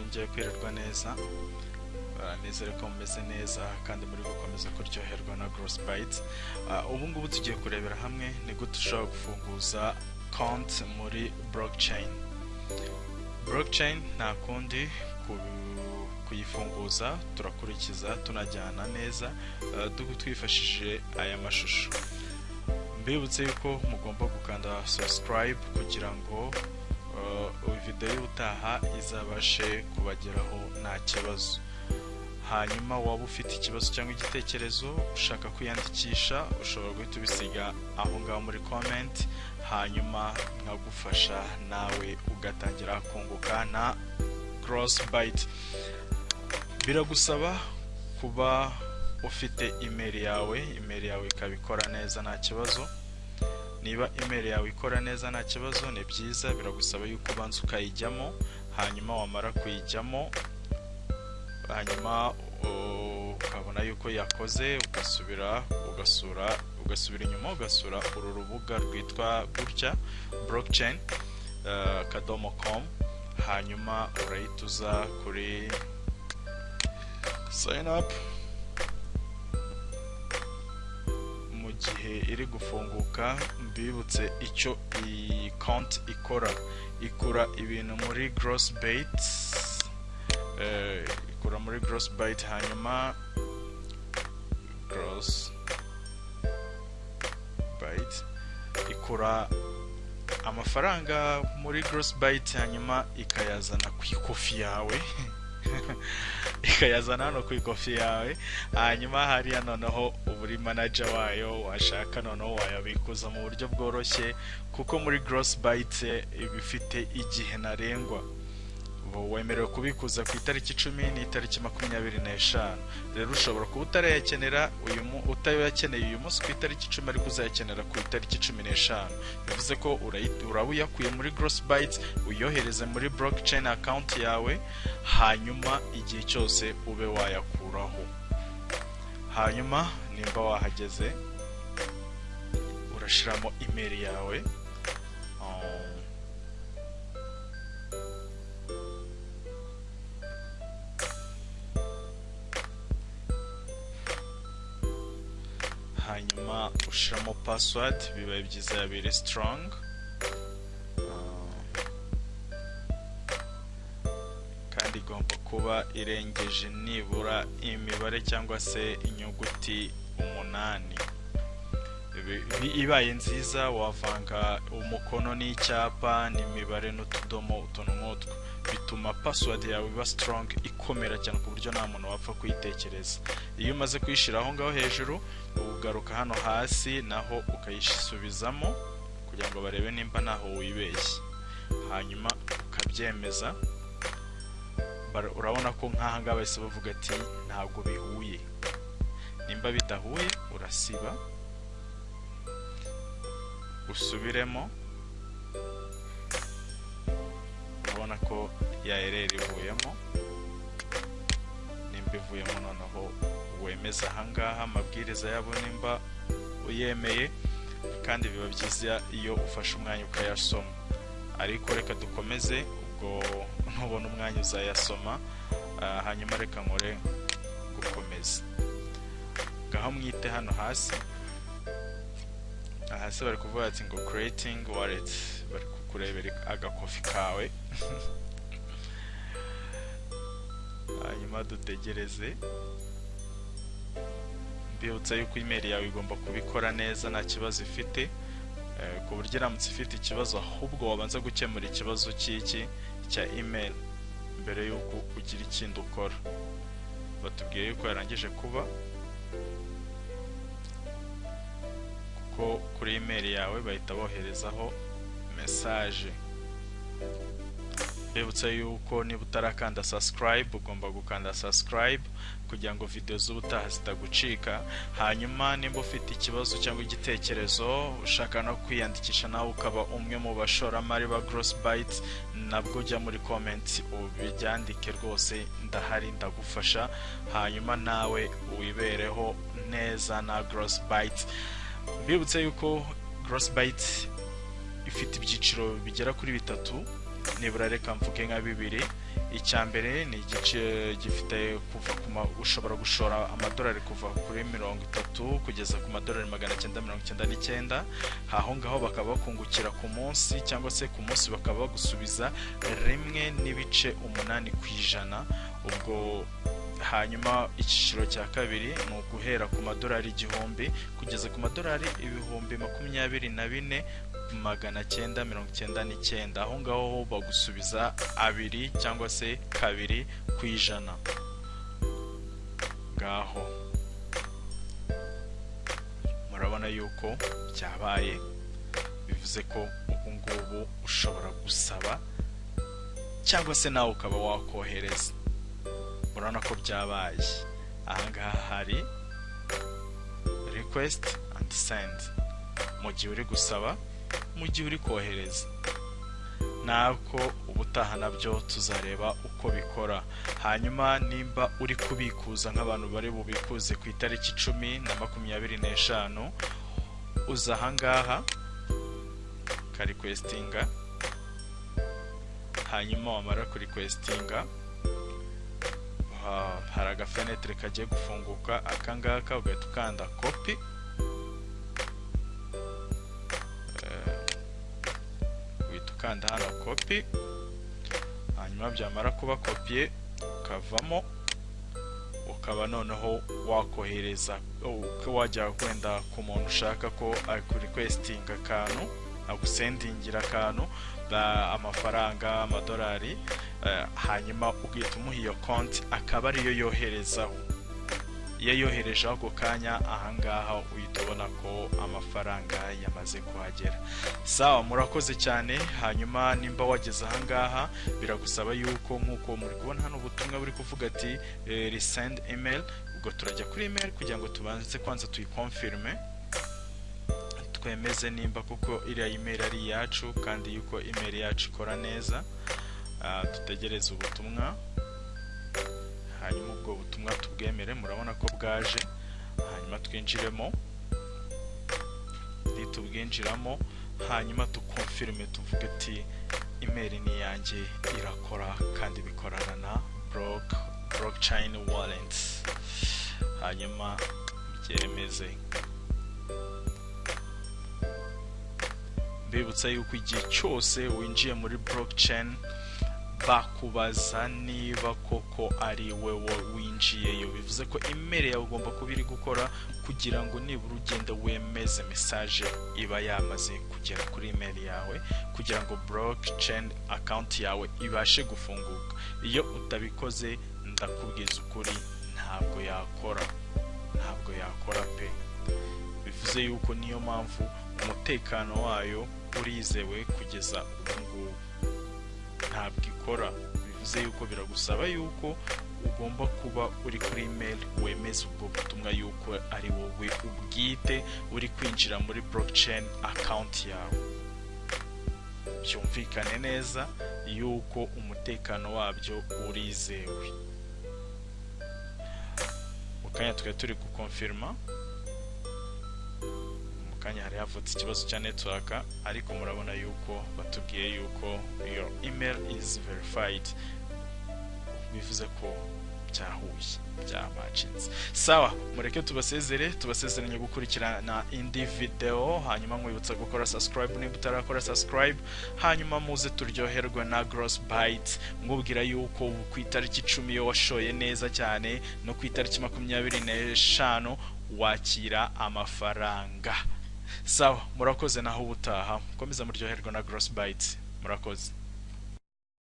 mwongeye kwirirwa neza. Nizere ko mumeze neza kandi muri gukomeza kuryoherwa na GrossByte. Ubu ngubu tugiye kurebera hamwe ni gute ushobora gufunguza konti muri blockchain. Blockchain nta kundi kuyifunguza turakurikiza tunajyana neza twifashishije aya mashusho. Mbibutse yuko mugomba gukanda subscribe kugira ngo video y'utaha izabashe kubageraho nta kibazo. Hanyuma waba ufite ikibazo cyangwa igitekerezo ushaka kwiyandikisha ushobora guhita ubisiga aho ngaho muri comment, hanyuma nkagufasha nawe ugatangira kunguka na GrossByte. Biragusaba kuba ufite email yawe ikabikora neza nta kibazo. Niba email yawe ikora neza nta kibazo ni byiza, biragusaba yuko ubanza ukayijyamo, hanyuma wamara kuyijyamo, hanyuma ukabona yuko yakoze ugasubira inyuma ugasura uru rubuga rwitwa gutya blockchain.com, hanyuma urayituza kuri sign up. Mu gihe iri gufunguka mbibutse icyo iyi konti ikora ibintu muri GrossByte, hanyuma GrossByte ikora amafaranga muri GrossByte, hanyuma ikayazana ku ikofi yawe ikayazana hano ku ikofi yawe, hanyuma hariya noneho uburi manager wayo washaka noneho wayabikuza mu buryo bworoshye, kuko muri GrossByte ibifite igihe ntarengwa. Wemerewe kubikuza ku itariki 10 n'itariki 25. Rero ushobora kuba utayakenera utayakeneye uyu munsi ku itariki 10 ariko uzayakenera ku itariki 15. Bivuze ko urabuyakuye muri GrossByte uyohereze muri blockchain account yawe, hanyuma igihe cyose ube wayakuraho. Hanyuma nimba wahageze urashiramo email yawe, hanyuma ushiramo password, bibaye byiza yabiri strong, kandi igomba kuba irengeje nibura imibare cyangwa se inyuguti 8. Ibaye nziza wavanga umukono n'icyapa n'imibare n'utudomo utuntu nk'utwo, bituma password yawe iba strong, ikomera cyane ku buryo nta muntu wapfa kuyitekereza. Iyo umaze kuyishiraho ngaho hejuru ugaruka hano hasi naho ukayisubizamo kugira ngo barebe nimba naho wibeshye, hanyuma ukabyemeza. Urabona ko nk'aha ngaha bahise bavuga ati ntabwo bihuye. Nimba bidahuye urasiba usubiremo, urabona ko ya error ivuyemo. Nimba ivuyemo noneho wemeza ahangaha amabwiriza yabo nimba uyemeye, kandi biba byiza iyo ufashe umwanya ukayasoma. Ariko reka dukomeze, ubwo ntubona umwanya uzayasoma, hanyuma reka nkore gukomeza. Ngaho mwite hano hasi bari kuvuga ati ngo creating wallet, bari kukurebera agakofi kawe hanyuma dutegereze. Mbibutsa yuko email yawe igomba kubikora neza nta kibazo ifite, ku buryo iramutse ifite ikibazo ahubwo wabanza gukemura ikibazo cya email mbere yuko ugira ikindi ukora. Batubwiye yuko yarangije kuba, kuko kuri email yawe bahita boherezaho message. Mbibutsa yuko niba utarakanda subscribe ugomba gukanda subscribe kugira ngo video z'ubutaha zitagucika. Hanyuma nimba ufite ikibazo cyangwa igitekerezo ushaka no kwiyandikisha nawe ukaba umwe mu bashoramari ba GrossByte, nabwo ujya muri comment ubibyandike, rwose ndahari ndagufasha, hanyuma nawe wibereho neza na GrossByte. Mbibutse yuko GrossByte ifite ibyiciro bigera kuri 3. nibura reka mvuge nka bibiri. Icyambere ni igice gifite kuva ushobora gushora amadolari kuva kuri 30 kugeza ku madolari 999. Aho ngaho bakaba bakungukira ku munsi, cyangwa se ku munsi bakaba bagusubiza 1.8%. ubwo hanyuma icyiciro cya kabiri ni uguhera ku madolari 1000 kugeza ku madolari 24,999. aho ngaho bagusubiza 2 cyangwa se 2%. ngaho murabona yuko byabaye, bivuze ko ubu ngubu ushobora gusaba cyangwa se nawe ukaba wakohereza. murabona ko byabaye. ahangaha hari request and send mu gihe uri gusaba, mu gihe uri kohereza. nako ubutaha nabyo tuzareba uko bikora. hanyuma nimba uri kubikuza nk'abantu bari bubikuze ku itariki 10 na 25, uza ahangaha ka requestinga, hanyuma wamara ku requestinga hari agafenetre kagiye gufunguka. akangaka ugahita ukanda copy, ukanda hano copy, hanyuma byamara kuba kopie ukavamo, ukaba noneho wakohereza. wajya kwenda ku muntu ushaka ko requesting akantu, agusendingira akantu amafaranga, amadolari, hanyuma ugahita umuha iyo konti, akaba ariyo yoherezaho. iyo yohereje ako kanya, ahangaha uhita ubona ko amafaranga yamaze kuhagera. sawa, murakoze cyane. hanyuma nimba wageze ahangaha, biragusaba yuko nk'uko muri kubona hano ubutumwa buri kuvuga ati resend email. ubwo turajya kuri email kugira ngo tubanze kwanza tuyikonfirme, twemeze nimba kuko iriya email ari iyacu kandi yuko email yacu ikora neza. dutegereze ubutumwa, hanyuma ubwo butumwa tubwemere. murabona ko bwaje, hanyuma twinjiremo, tubwinjiramo, hanyuma tukonfirme, tuvuge ati email ni yanjye irakora kandi bikorana na blockchain wallet. hanyuma byemeze. mbibutsa yuko igihe cyose winjiye muri blockchain bakubaza niba koko ari wewe winjiyeyo. bivuze ko email yawe ugomba kuba iri gukora kugira ngo nibura ugenda wemeze message iba yamaze kugera kuri email yawe, kugira ngo blockchain account yawe ibashe gufunguka. iyo utabikoze, ndakubwiza ukuri, ntabwo yakora pe. bivuze yuko niyo mpamvu umutekano wayo urizewe kugeza ubu ngubu. ntabwo ikora. bivuze yuko biragusaba yuko ugomba kuba uri kuri email wemeza ubwo butumwa yuko ari wowe ubwite uri kwinjira muri blockchain account yawe. byumvikane neza yuko umutekano wabyo urizewe. mukanya tukaba turi gukonfirma. mukanya hari havutse ikibazo cya network, ariko murabona yuko batubwiye yuko your email is verified. bivuze ko byahuye, byamachinze. sawa, mureke tubasezeranye gukurikirana indi video. hanyuma mwibutsa gukora subscribe niba utarakora subscribe, hanyuma muze turyoherwe na GrossByte. mwubwira yuko ku itariki 10 yo washoye neza cyane, no ku itariki 25 wakira amafaranga. sawa, murakoze naho ubutaha. komeza muryoherwe na GrossByte. murakoze.